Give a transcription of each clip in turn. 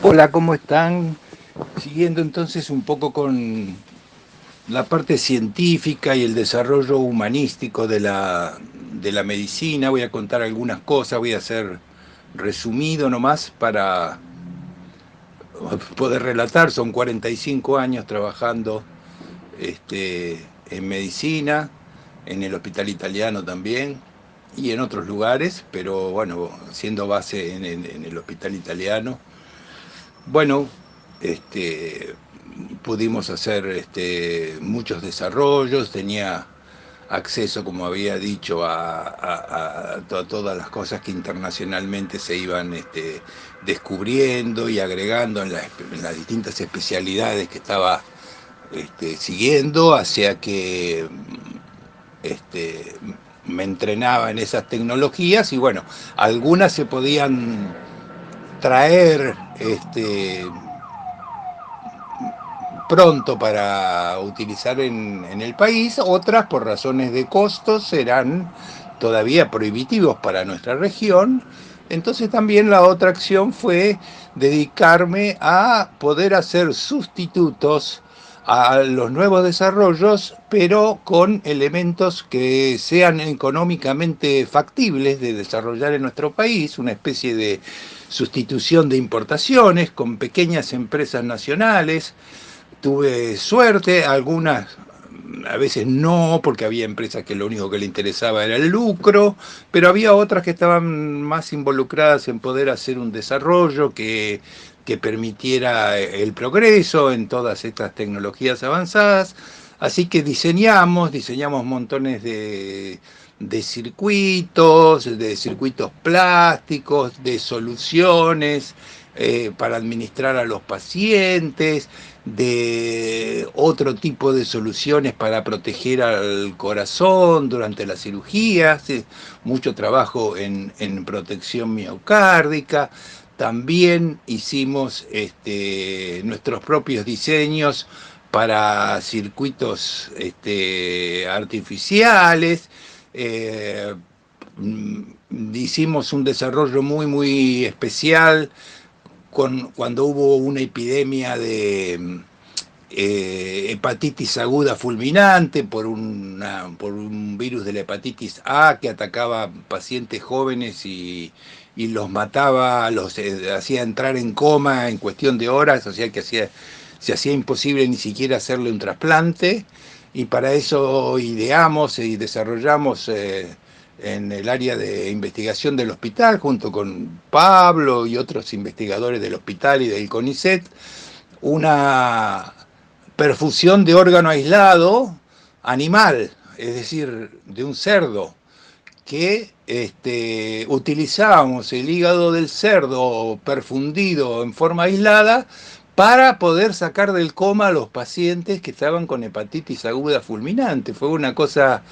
Hola, ¿cómo están? Siguiendo entonces un poco con la parte científica y el desarrollo humanístico de la medicina, voy a contar algunas cosas, voy a hacer resumido nomás para poder relatar. Son 45 años trabajando en medicina, en el Hospital Italiano también y en otros lugares, pero bueno, siendo base en el Hospital Italiano. Bueno, este, pudimos hacer muchos desarrollos, tenía acceso, como había dicho, a todas las cosas que internacionalmente se iban descubriendo y agregando en las distintas especialidades que estaba siguiendo, hacia que este, me entrenaba en esas tecnologías y bueno, algunas se podían traer pronto para utilizar en el país, otras por razones de costos serán todavía prohibitivos para nuestra región. Entonces también la otra acción fue dedicarme a poder hacer sustitutos a los nuevos desarrollos, pero con elementos que sean económicamente factibles de desarrollar en nuestro país, una especie de sustitución de importaciones con pequeñas empresas nacionales. Tuve suerte, algunas a veces no, porque había empresas que lo único que le interesaba era el lucro, pero había otras que estaban más involucradas en poder hacer un desarrollo que permitiera el progreso en todas estas tecnologías avanzadas. Así que diseñamos montones de circuitos plásticos, de soluciones para administrar a los pacientes, de otro tipo de soluciones para proteger al corazón durante la cirugía, mucho trabajo en protección miocárdica. También hicimos nuestros propios diseños para circuitos artificiales. Eh, Hicimos un desarrollo muy especial cuando hubo una epidemia de hepatitis aguda fulminante por un virus de la hepatitis A que atacaba pacientes jóvenes y los mataba, los hacía entrar en coma en cuestión de horas, o sea que se hacía imposible ni siquiera hacerle un trasplante, y para eso ideamos y desarrollamos en el área de investigación del hospital, junto con Pablo y otros investigadores del hospital y del CONICET, una perfusión de órgano aislado animal, es decir, de un cerdo, que utilizábamos el hígado del cerdo perfundido en forma aislada para poder sacar del coma a los pacientes que estaban con hepatitis aguda fulminante. Fue una cosa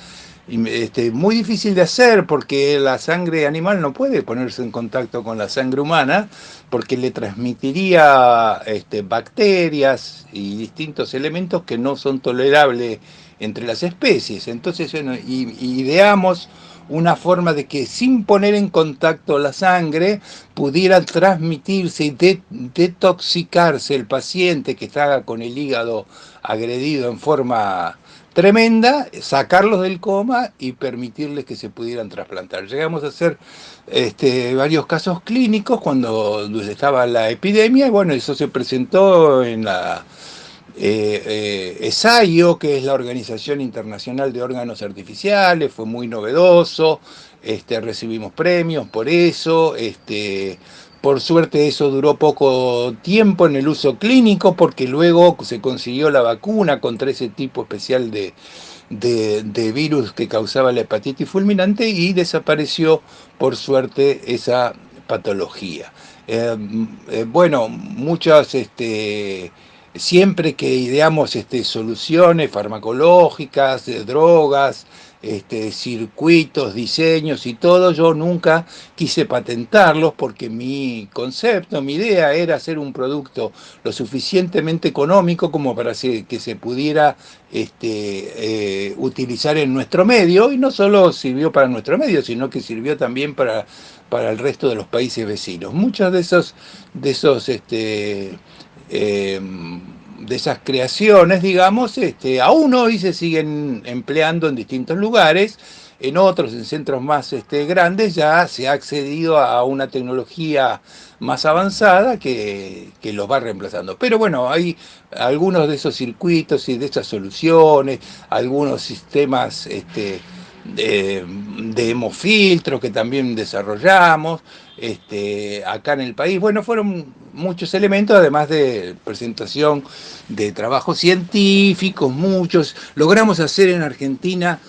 muy difícil de hacer, porque la sangre animal no puede ponerse en contacto con la sangre humana, porque le transmitiría bacterias y distintos elementos que no son tolerables entre las especies. Entonces, bueno, ideamos una forma de que sin poner en contacto la sangre pudiera transmitirse y detoxicarse el paciente que estaba con el hígado agredido en forma tremenda, sacarlos del coma y permitirles que se pudieran trasplantar. Llegamos a hacer varios casos clínicos cuando estaba la epidemia, y bueno, eso se presentó en la ESAIO, que es la Organización Internacional de Órganos Artificiales. Fue muy novedoso, recibimos premios por eso. Por suerte eso duró poco tiempo en el uso clínico, porque luego se consiguió la vacuna contra ese tipo especial de virus que causaba la hepatitis fulminante, y desapareció por suerte esa patología. Bueno, muchas siempre que ideamos soluciones farmacológicas, de drogas, circuitos, diseños y todo. Yo nunca quise patentarlos porque mi concepto, mi idea era hacer un producto lo suficientemente económico como para que se pudiera utilizar en nuestro medio, y no solo sirvió para nuestro medio, sino que sirvió también para el resto de los países vecinos. Muchos eh, de esas creaciones, digamos, aún hoy se siguen empleando en distintos lugares. En otros, en centros más grandes, ya se ha accedido a una tecnología más avanzada que los va reemplazando. Pero bueno, hay algunos de esos circuitos y de esas soluciones, algunos sistemas de hemofiltro que también desarrollamos acá en el país. Bueno, fueron muchos elementos, además de presentación de trabajos científicos, muchos. Logramos hacer en Argentina,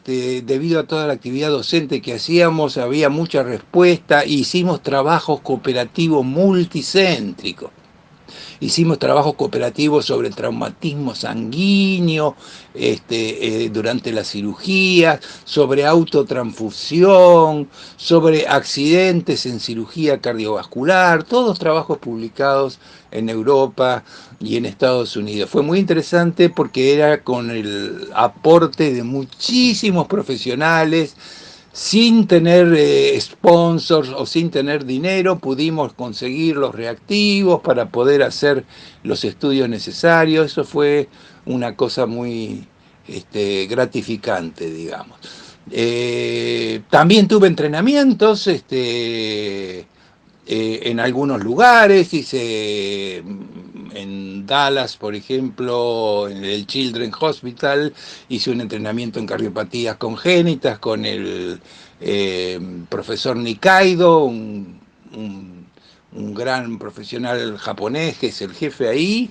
debido a toda la actividad docente que hacíamos, había mucha respuesta, hicimos trabajos cooperativos multicéntricos. Hicimos trabajos cooperativos sobre el traumatismo sanguíneo durante la cirugía, sobre autotransfusión, sobre accidentes en cirugía cardiovascular, todos trabajos publicados en Europa y en Estados Unidos. Fue muy interesante porque era con el aporte de muchísimos profesionales. Sin tener sponsors o sin tener dinero, pudimos conseguir los reactivos para poder hacer los estudios necesarios. Eso fue una cosa muy gratificante, digamos. También tuve entrenamientos en algunos lugares. Hice en Dallas, por ejemplo, en el Children's Hospital, hice un entrenamiento en cardiopatías congénitas con el profesor Nikaido, un gran profesional japonés que es el jefe ahí.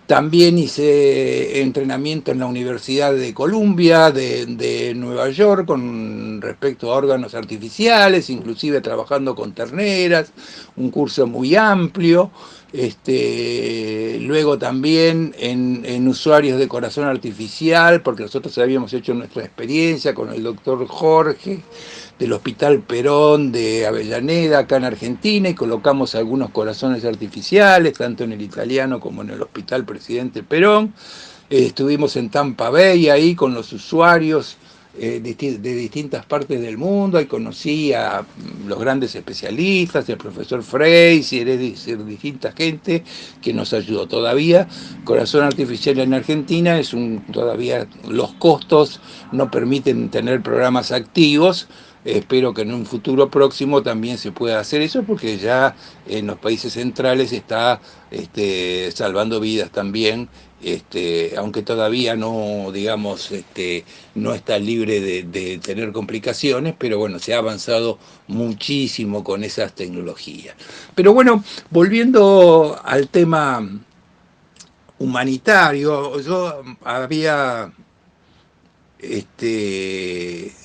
También hice entrenamiento en la Universidad de Columbia de Nueva York con respecto a órganos artificiales, inclusive trabajando con terneras, un curso muy amplio. Luego también en usuarios de corazón artificial, porque nosotros habíamos hecho nuestra experiencia con el doctor Jorge del Hospital Perón de Avellaneda, acá en Argentina, y colocamos algunos corazones artificiales, tanto en el italiano como en el Hospital Presidente Perón. Estuvimos en Tampa Bay ahí con los usuarios de distintas partes del mundo, y conocí a los grandes especialistas, el profesor Freysier, es decir, distinta gente que nos ayudó. Todavía corazón artificial en Argentina todavía los costos no permiten tener programas activos. Espero que en un futuro próximo también se pueda hacer eso, porque ya en los países centrales está salvando vidas también, aunque todavía no, digamos, no está libre de tener complicaciones, pero bueno, se ha avanzado muchísimo con esas tecnologías. Pero bueno, volviendo al tema humanitario, yo había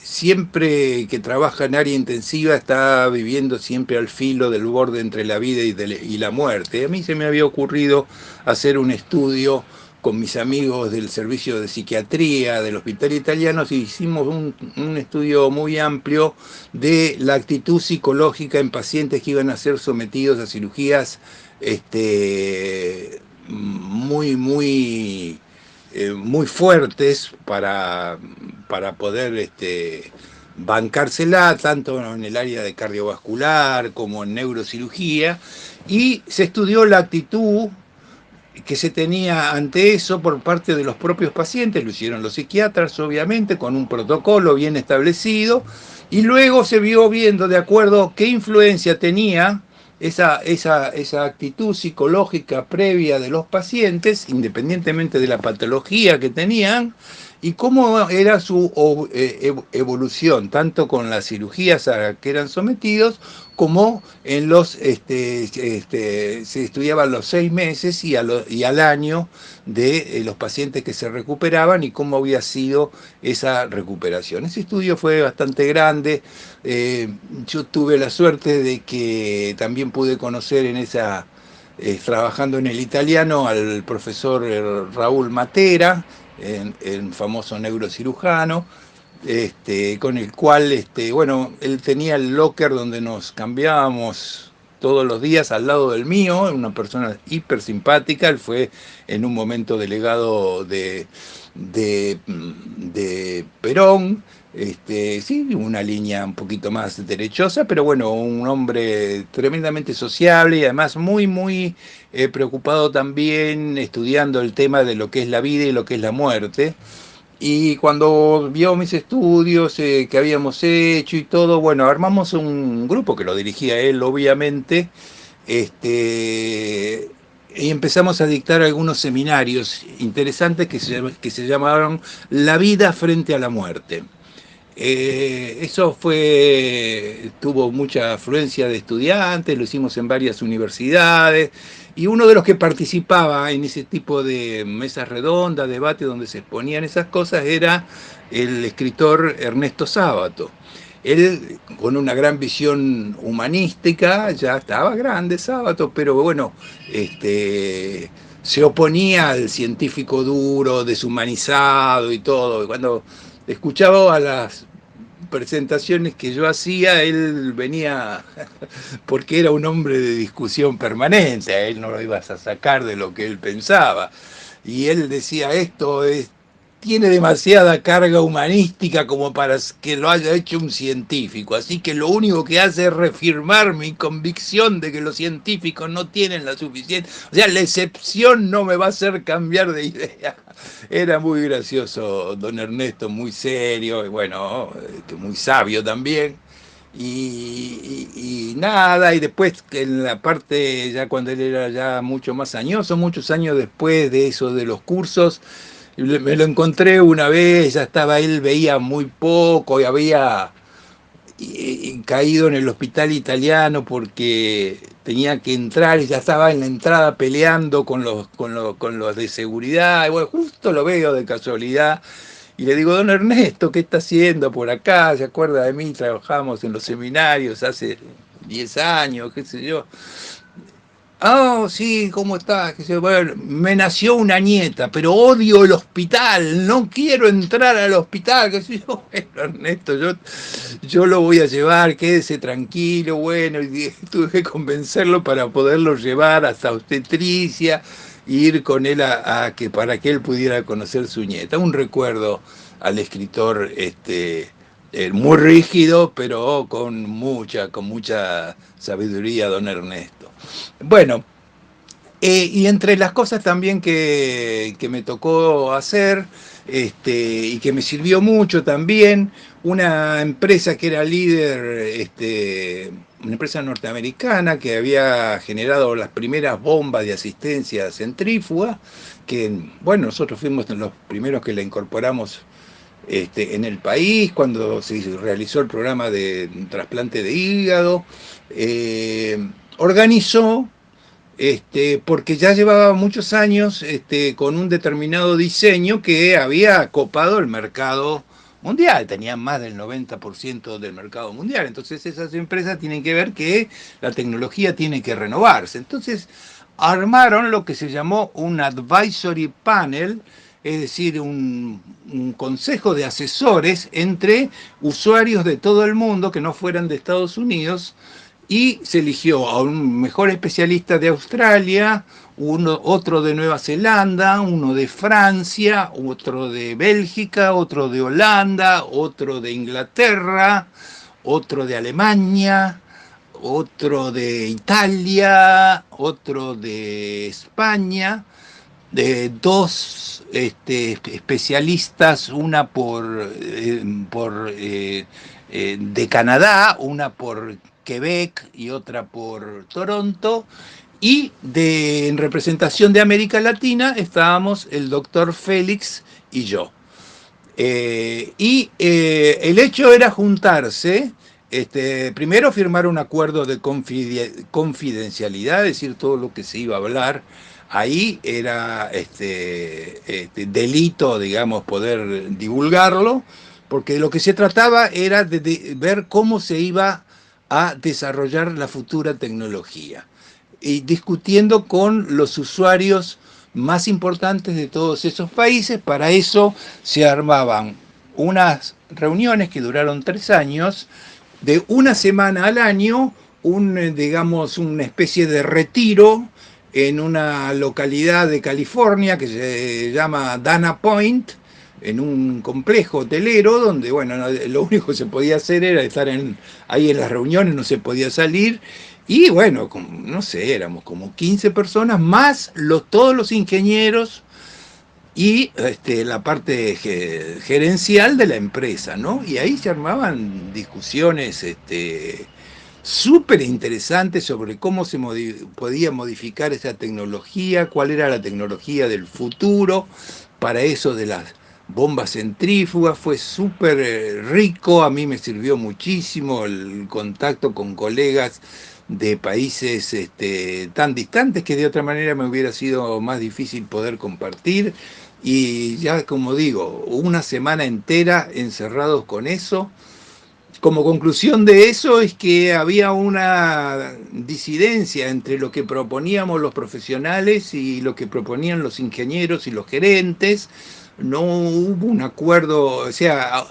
siempre que trabaja en área intensiva está viviendo siempre al filo del borde entre la vida y la muerte. A mí se me había ocurrido hacer un estudio con mis amigos del servicio de psiquiatría del Hospital Italiano, y hicimos un estudio muy amplio de la actitud psicológica en pacientes que iban a ser sometidos a cirugías muy fuertes para poder bancársela, tanto en el área de cardiovascular como en neurocirugía, y se estudió la actitud que se tenía ante eso por parte de los propios pacientes. Lo hicieron los psiquiatras, obviamente, con un protocolo bien establecido, y luego se vio viendo de acuerdo a qué influencia tenía esa actitud psicológica previa de los pacientes, independientemente de la patología que tenían, y cómo era su evolución, tanto con las cirugías a que eran sometidos, como en se estudiaban los 6 meses y al año de los pacientes que se recuperaban, y cómo había sido esa recuperación. Ese estudio fue bastante grande. Yo tuve la suerte de que también pude conocer trabajando en el italiano, al profesor Raúl Matera, el famoso neurocirujano, con el cual, bueno, él tenía el locker donde nos cambiábamos todos los días al lado del mío, una persona hiper simpática. Él fue en un momento delegado de Perón, sí, una línea un poquito más derechosa, pero bueno, un hombre tremendamente sociable y además muy, muy preocupado también estudiando el tema de lo que es la vida y lo que es la muerte. Y cuando vio mis estudios que habíamos hecho y todo, bueno, armamos un grupo que lo dirigía él, obviamente, y empezamos a dictar algunos seminarios interesantes que se llamaron La vida frente a la muerte. Eso tuvo mucha afluencia de estudiantes, lo hicimos en varias universidades, y uno de los que participaba en ese tipo de mesas redondas, debates donde se exponían esas cosas, era el escritor Ernesto Sábato. Él, con una gran visión humanística, ya estaba grande Sábato, pero bueno, se oponía al científico duro, deshumanizado y todo. Cuando escuchaba a las presentaciones que yo hacía, él venía porque era un hombre de discusión permanente, a él no lo ibas a sacar de lo que él pensaba. Y él decía, tiene demasiada carga humanística como para que lo haya hecho un científico, así que lo único que hace es reafirmar mi convicción de que los científicos no tienen la suficiente, o sea, la excepción no me va a hacer cambiar de idea. Era muy gracioso don Ernesto, muy serio, y bueno, muy sabio también. Y nada, y después en la parte, ya cuando él era ya mucho más añoso, muchos años después de eso de los cursos, me lo encontré una vez, ya estaba él, veía muy poco y había caído en el hospital italiano porque tenía que entrar y ya estaba en la entrada peleando con los de seguridad. Y bueno, justo lo veo de casualidad y le digo, don Ernesto, ¿qué está haciendo por acá? ¿Se acuerda de mí? Trabajamos en los seminarios hace 10 años, qué sé yo. Ah, sí, ¿cómo estás? Bueno, me nació una nieta, pero odio el hospital, no quiero entrar al hospital. Qué sé yo. Bueno, Ernesto, yo lo voy a llevar, quédese tranquilo, bueno, y tuve que convencerlo para poderlo llevar hasta obstetricia e ir con él para que él pudiera conocer su nieta. Un recuerdo al escritor muy rígido, pero con mucha sabiduría, don Ernesto. Bueno, y entre las cosas también que me tocó hacer, y que me sirvió mucho también, una empresa que era líder, una empresa norteamericana que había generado las primeras bombas de asistencia centrífuga, que, bueno, nosotros fuimos los primeros que la incorporamos en el país, cuando se realizó el programa de trasplante de hígado, organizó, porque ya llevaba muchos años con un determinado diseño que había copado el mercado mundial, tenían más del 90% del mercado mundial. Entonces esas empresas tienen que ver que la tecnología tiene que renovarse. Entonces armaron lo que se llamó un advisory panel, es decir, un consejo de asesores entre usuarios de todo el mundo que no fueran de Estados Unidos, y se eligió a un mejor especialista de Australia, otro de Nueva Zelanda, uno de Francia, otro de Bélgica, otro de Holanda, otro de Inglaterra, otro de Alemania, otro de Italia, otro de España, de dos especialistas, una de Canadá, una por Quebec y otra por Toronto, y en representación de América Latina estábamos el doctor Félix y yo. El hecho era juntarse, primero firmar un acuerdo de confidencialidad, es decir, todo lo que se iba a hablar. Ahí era delito, digamos, poder divulgarlo, porque lo que se trataba era de ver cómo se iba a desarrollar la futura tecnología, y discutiendo con los usuarios más importantes de todos esos países. Para eso se armaban unas reuniones que duraron 3 años, de una semana al año, digamos, una especie de retiro en una localidad de California que se llama Dana Point, en un complejo hotelero donde, bueno, lo único que se podía hacer era estar ahí en las reuniones, no se podía salir. Y bueno, no sé, éramos como 15 personas, más todos los ingenieros y la parte gerencial de la empresa, ¿no? Y ahí se armaban discusiones súper interesantes sobre cómo podía modificar esa tecnología, cuál era la tecnología del futuro para eso de las bombas centrífugas. Fue súper rico, a mí me sirvió muchísimo el contacto con colegas de países tan distantes que de otra manera me hubiera sido más difícil poder compartir. Y ya como digo, una semana entera encerrados con eso. Como conclusión de eso es que había una disidencia entre lo que proponíamos los profesionales y lo que proponían los ingenieros y los gerentes. No hubo un acuerdo, o sea,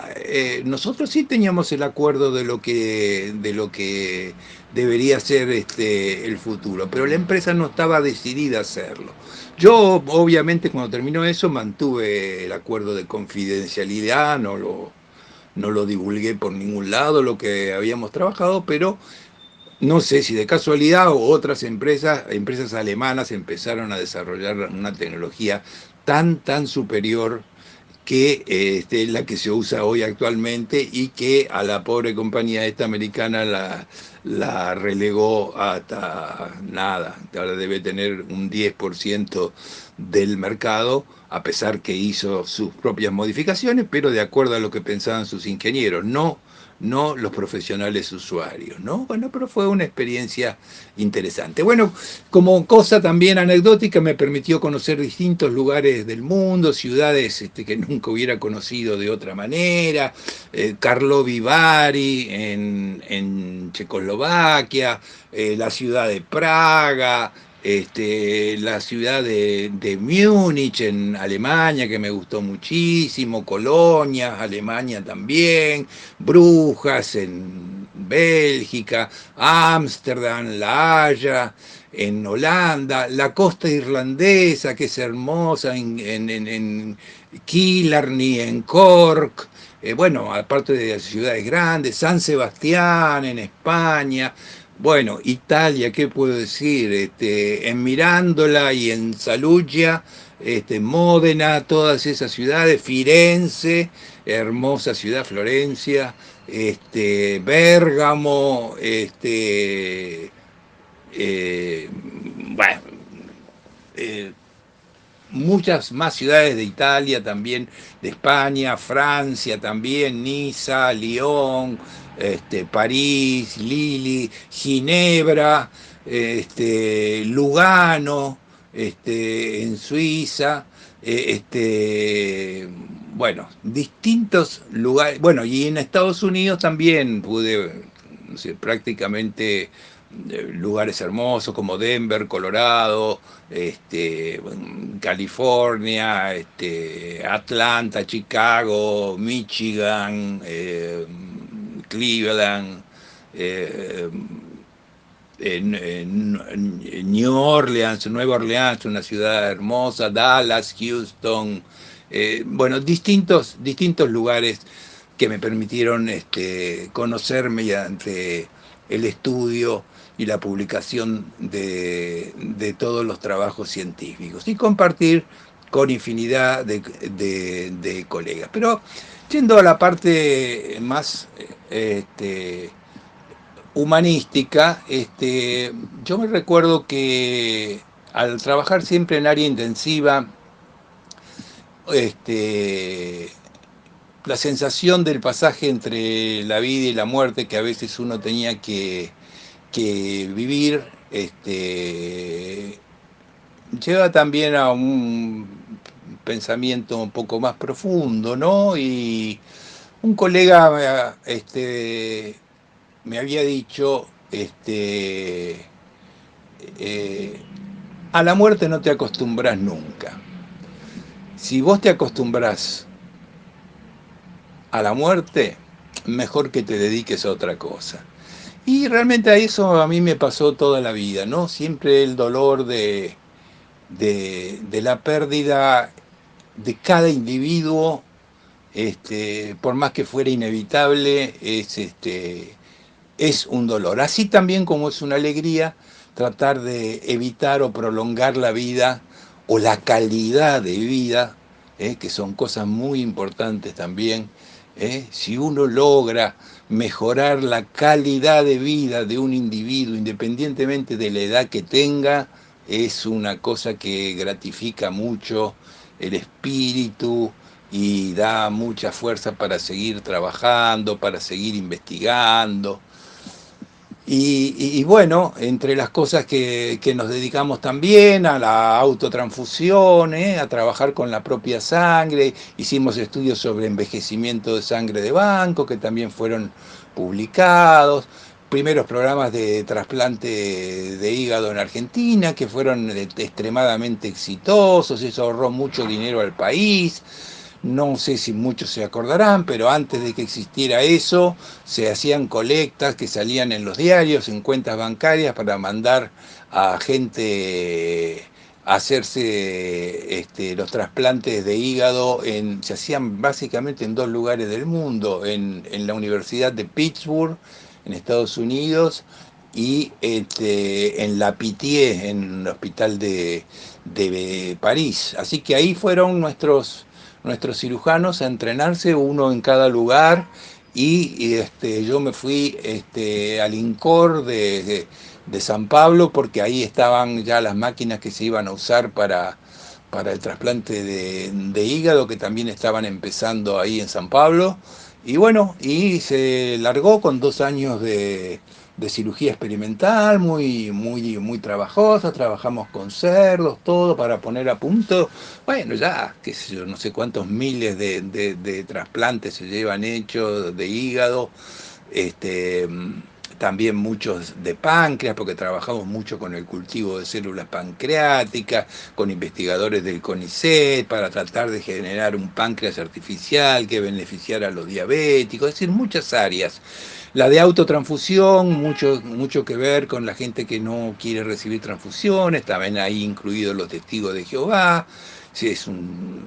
nosotros sí teníamos el acuerdo de lo que debería ser el futuro, pero la empresa no estaba decidida a hacerlo. Yo, obviamente, cuando terminó eso, mantuve el acuerdo de confidencialidad, no lo divulgué por ningún lado lo que habíamos trabajado, pero no sé si de casualidad o otras empresas alemanas empezaron a desarrollar una tecnología tan superior que la que se usa hoy actualmente y que a la pobre compañía esta americana la relegó hasta nada. Ahora debe tener un 10% del mercado, a pesar que hizo sus propias modificaciones, pero de acuerdo a lo que pensaban sus ingenieros, no los profesionales usuarios, ¿no? Bueno, pero fue una experiencia interesante. Bueno, como cosa también anecdótica, me permitió conocer distintos lugares del mundo, ciudades que nunca hubiera conocido de otra manera. Karlovy Vary en Checoslovaquia, la ciudad de Praga, la ciudad de Múnich en Alemania, que me gustó muchísimo, Colonia, Alemania también, Brujas en Bélgica, Ámsterdam, La Haya en Holanda, la costa irlandesa, que es hermosa, en Killarney, en Cork, bueno, aparte de las ciudades grandes, San Sebastián en España. Bueno, Italia, ¿qué puedo decir? En Mirándola y en Saluggia, Módena, todas esas ciudades, Firenze, hermosa ciudad, Florencia, Bérgamo, bueno, eh, muchas más ciudades de Italia también, de España, Francia también, Niza, Lyon, París, Lille, Ginebra, Lugano, en Suiza, bueno, distintos lugares. Bueno, y en Estados Unidos también pude, no sé, prácticamente lugares hermosos como Denver, Colorado, California, Atlanta, Chicago, Michigan, Cleveland, eh, en New Orleans, Nueva Orleans, una ciudad hermosa, Dallas, Houston, bueno, distintos lugares que me permitieron conocer mediante el estudio y la publicación de todos los trabajos científicos y compartir con infinidad de colegas. Pero yendo a la parte más humanística, yo me recuerdo que al trabajar siempre en área intensiva, este, la sensación del pasaje entre la vida y la muerte que a veces uno tenía que vivir, lleva también a un pensamiento un poco más profundo, ¿no? Y un colega me había dicho, eh, a la muerte no te acostumbras nunca. Si vos te acostumbras a la muerte, mejor que te dediques a otra cosa. Y realmente a eso a mí me pasó toda la vida, ¿no? Siempre el dolor de la pérdida de cada individuo, por más que fuera inevitable, es un dolor. Así también como es una alegría tratar de evitar o prolongar la vida o la calidad de vida, que son cosas muy importantes también. Si uno logra mejorar la calidad de vida de un individuo, independientemente de la edad que tenga, es una cosa que gratifica mucho el espíritu y da mucha fuerza para seguir trabajando, para seguir investigando. Y bueno, entre las cosas que nos dedicamos también a la autotransfusión, a trabajar con la propia sangre, hicimos estudios sobre envejecimiento de sangre de banco que también fueron publicados, primeros programas de trasplante de hígado en Argentina que fueron extremadamente exitosos, eso ahorró mucho dinero al país. No sé si muchos se acordarán, pero antes de que existiera eso, se hacían colectas que salían en los diarios, en cuentas bancarias, para mandar a gente a hacerse los trasplantes de hígado. Se hacían básicamente en dos lugares del mundo, en la Universidad de Pittsburgh, en Estados Unidos, y en la Pitié, en el hospital de París. Así que ahí fueron nuestros cirujanos a entrenarse, uno en cada lugar, y yo me fui al INCOR de San Pablo, porque ahí estaban ya las máquinas que se iban a usar para el trasplante de hígado, que también estaban empezando ahí en San Pablo. Y bueno, y se largó con 2 años de cirugía experimental, muy trabajosa. Trabajamos con cerdos, todo para poner a punto. Bueno, ya, qué sé yo, no sé cuántos miles de trasplantes se llevan hechos de hígado. Este, También muchos de páncreas, porque trabajamos mucho con el cultivo de células pancreáticas, con investigadores del CONICET, para tratar de generar un páncreas artificial que beneficiara a los diabéticos, es decir, muchas áreas. La de autotransfusión, mucho que ver con la gente que no quiere recibir transfusiones, también ahí incluidos los testigos de Jehová. Sí,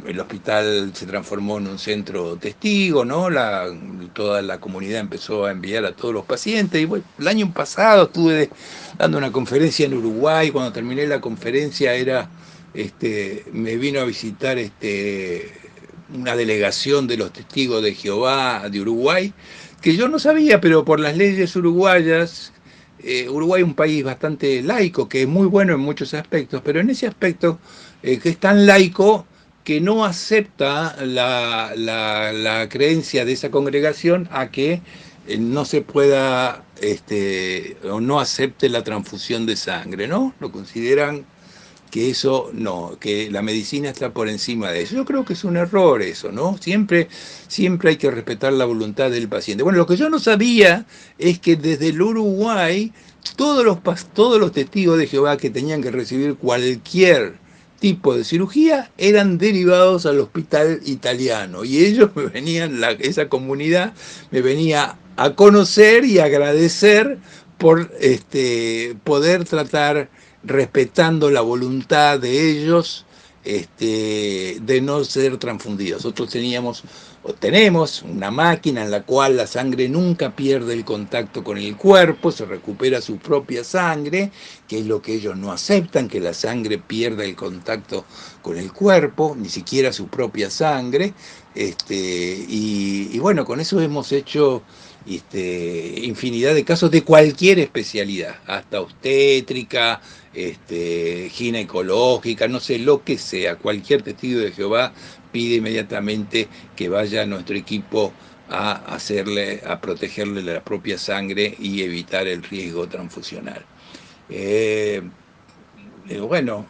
el hospital se transformó en un centro testigo, ¿no? Toda la comunidad empezó a enviar a todos los pacientes. Y bueno, el año pasado estuve dando una conferencia en Uruguay. Cuando terminé la conferencia me vino a visitar una delegación de los testigos de Jehová de Uruguay, que yo no sabía, pero por las leyes uruguayas, Uruguay es un país bastante laico, que es muy bueno en muchos aspectos, pero en ese aspecto que es tan laico que no acepta la creencia de esa congregación a que no se pueda o no acepte la transfusión de sangre, ¿no? Lo consideran que eso no, que la medicina está por encima de eso. Yo creo que es un error eso, ¿no? Siempre hay que respetar la voluntad del paciente. Bueno, lo que yo no sabía es que desde el Uruguay todos los testigos de Jehová que tenían que recibir cualquier tipo de cirugía eran derivados al hospital italiano, y ellos esa comunidad me venía a conocer y agradecer por poder tratar, respetando la voluntad de ellos, de no ser transfundidos. Nosotros tenemos una máquina en la cual la sangre nunca pierde el contacto con el cuerpo, se recupera su propia sangre, que es lo que ellos no aceptan, que la sangre pierda el contacto con el cuerpo, ni siquiera su propia sangre. Y bueno, con eso hemos hecho infinidad de casos de cualquier especialidad, hasta obstétrica, ginecológica, no sé, lo que sea. Cualquier testigo de Jehová pide inmediatamente que vaya a nuestro equipo a protegerle la propia sangre y evitar el riesgo transfusional. Eh, bueno,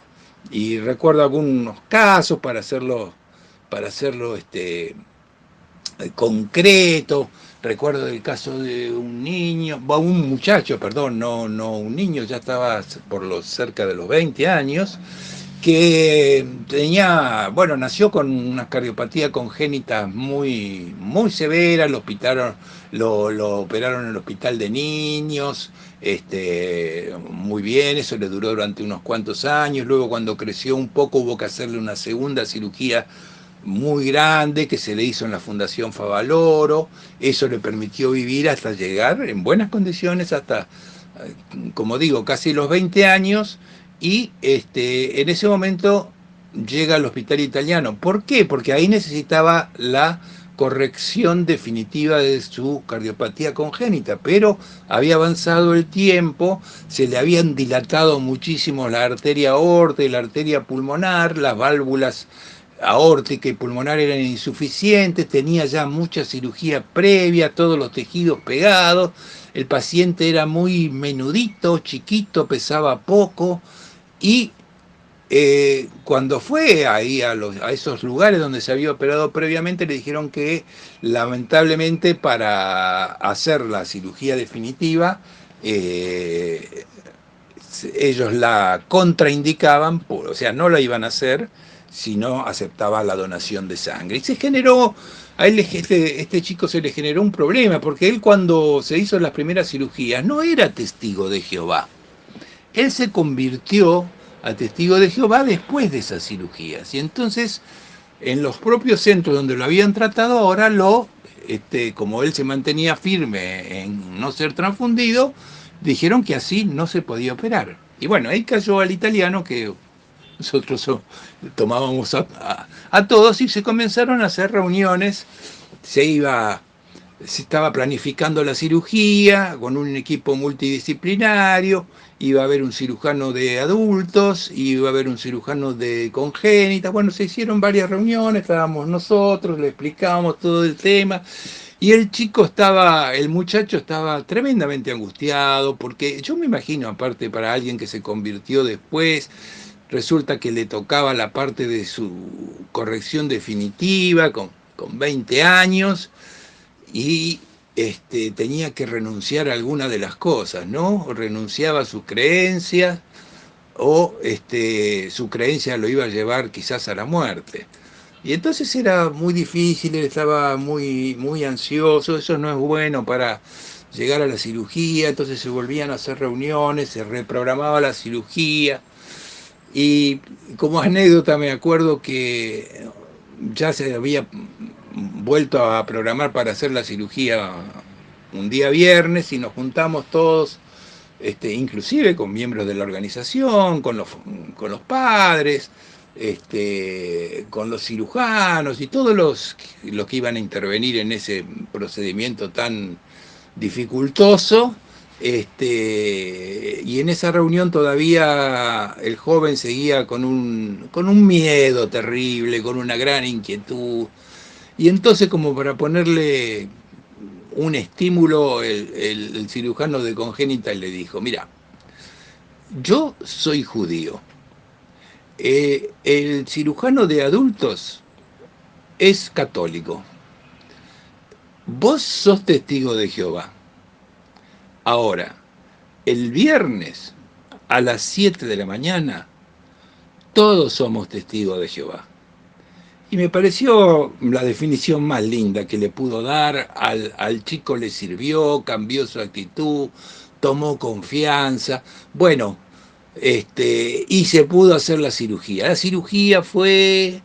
y recuerdo algunos casos para hacerlo concreto. Recuerdo el caso de un muchacho, perdón, no un niño, ya estaba por cerca de los 20 años, que tenía, bueno, nació con una cardiopatía congénita muy, muy severa, lo operaron en el hospital de niños, muy bien, eso le duró durante unos cuantos años, luego cuando creció un poco hubo que hacerle una segunda cirugía muy grande que se le hizo en la Fundación Favaloro, eso le permitió vivir hasta llegar en buenas condiciones hasta, como digo, casi los 20 años, y en ese momento llega al hospital italiano. ¿Por qué? Porque ahí necesitaba la corrección definitiva de su cardiopatía congénita, pero había avanzado el tiempo, se le habían dilatado muchísimo la arteria aorta y la arteria pulmonar, las válvulas aórtica y pulmonar eran insuficientes, tenía ya mucha cirugía previa, todos los tejidos pegados, el paciente era muy menudito, chiquito, pesaba poco, y cuando fue ahí a esos lugares donde se había operado previamente, le dijeron que lamentablemente para hacer la cirugía definitiva, eh, ellos la contraindicaban, o sea, no la iban a hacer si no aceptaba la donación de sangre. Y se generó, a él este chico se le generó un problema, porque él cuando se hizo las primeras cirugías no era testigo de Jehová. Él se convirtió a testigo de Jehová después de esas cirugías. Y entonces, en los propios centros donde lo habían tratado, ahora como él se mantenía firme en no ser transfundido, dijeron que así no se podía operar. Y bueno, ahí cayó al italiano que nosotros tomábamos a todos y se comenzaron a hacer reuniones, se estaba planificando la cirugía con un equipo multidisciplinario, iba a haber un cirujano de adultos, iba a haber un cirujano de congénita, bueno, se hicieron varias reuniones, estábamos nosotros, le explicábamos todo el tema, y el muchacho estaba tremendamente angustiado, porque yo me imagino, aparte para alguien que se convirtió después, resulta que le tocaba la parte de su corrección definitiva con 20 años, y tenía que renunciar a alguna de las cosas, ¿no? O renunciaba a sus creencias, o su creencia lo iba a llevar quizás a la muerte. Y entonces era muy difícil, él estaba muy, muy ansioso, eso no es bueno para llegar a la cirugía, entonces se volvían a hacer reuniones, se reprogramaba la cirugía, y como anécdota me acuerdo que ya se había vuelto a programar para hacer la cirugía un día viernes y nos juntamos todos, inclusive con miembros de la organización, con los padres, con los cirujanos y todos los que iban a intervenir en ese procedimiento tan dificultoso. Y en esa reunión todavía el joven seguía con un miedo terrible, con una gran inquietud. Y entonces, como para ponerle un estímulo, el cirujano de congénita le dijo, mira, yo soy judío, el cirujano de adultos es católico, vos sos testigo de Jehová. Ahora, el viernes a las 7 de la mañana, todos somos testigos de Jehová. Y me pareció la definición más linda que le pudo dar, al chico le sirvió, cambió su actitud, tomó confianza, bueno, y se pudo hacer la cirugía. La cirugía fue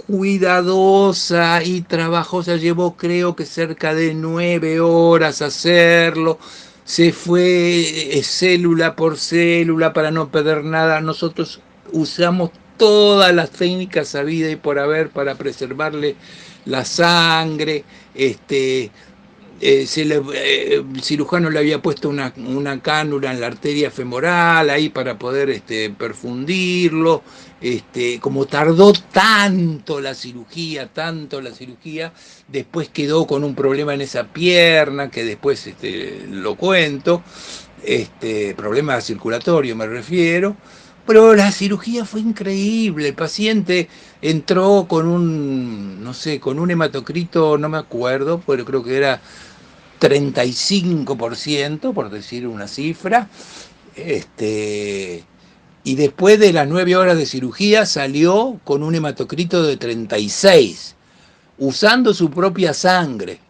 cuidadosa y trabajosa, llevó creo que cerca de 9 horas hacerlo, se fue célula por célula para no perder nada. Nosotros usamos todas las técnicas sabidas y por haber para preservarle la sangre. El cirujano le había puesto una cánula en la arteria femoral ahí para poder perfundirlo. Como tardó tanto la cirugía, después quedó con un problema en esa pierna, que después lo cuento, problema circulatorio me refiero. Pero la cirugía fue increíble, el paciente entró con no sé, con un hematocrito, no me acuerdo, pero creo que era 35%, por decir una cifra, y después de las 9 horas de cirugía salió con un hematocrito de 36, usando su propia sangre.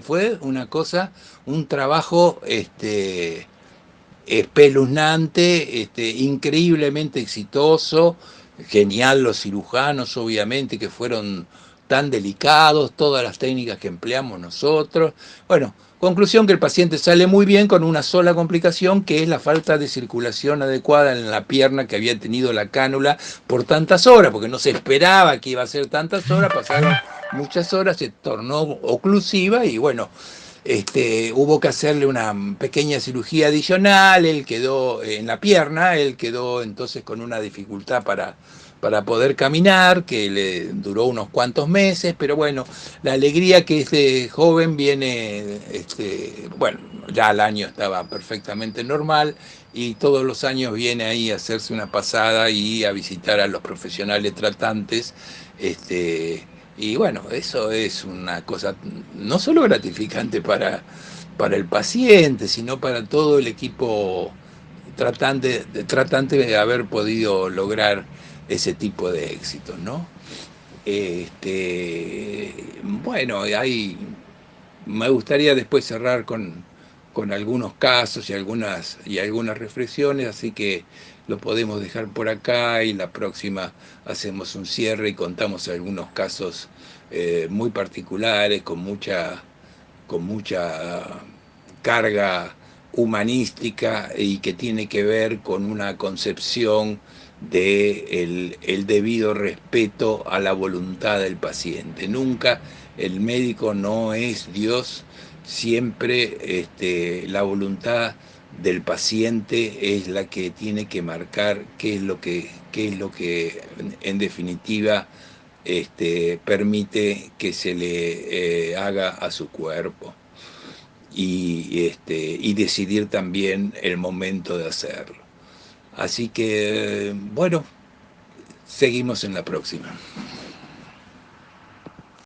Fue una cosa, un trabajo espeluznante, increíblemente exitoso, genial los cirujanos, obviamente, que fueron tan delicados, todas las técnicas que empleamos nosotros. Bueno, conclusión que el paciente sale muy bien con una sola complicación, que es la falta de circulación adecuada en la pierna que había tenido la cánula por tantas horas, porque no se esperaba que iba a ser tantas horas, pasaron muchas horas, se tornó oclusiva y bueno, hubo que hacerle una pequeña cirugía adicional, él quedó en la pierna, él quedó entonces con una dificultad para poder caminar, que le duró unos cuantos meses, pero bueno, la alegría que este joven viene, bueno, ya al año estaba perfectamente normal y todos los años viene ahí a hacerse una pasada y a visitar a los profesionales tratantes, y bueno, eso es una cosa no solo gratificante para el paciente, sino para todo el equipo tratante de haber podido lograr ese tipo de éxitos, ¿no? Bueno, hay, me gustaría después cerrar con algunos casos y algunas reflexiones, así que lo podemos dejar por acá y la próxima hacemos un cierre y contamos algunos casos muy particulares, con mucha carga humanística y que tiene que ver con una concepción de el debido respeto a la voluntad del paciente. Nunca el médico no es Dios, siempre la voluntad del paciente es la que tiene que marcar qué es lo que en definitiva permite que se le haga a su cuerpo y decidir también el momento de hacerlo. Así que, bueno, seguimos en la próxima.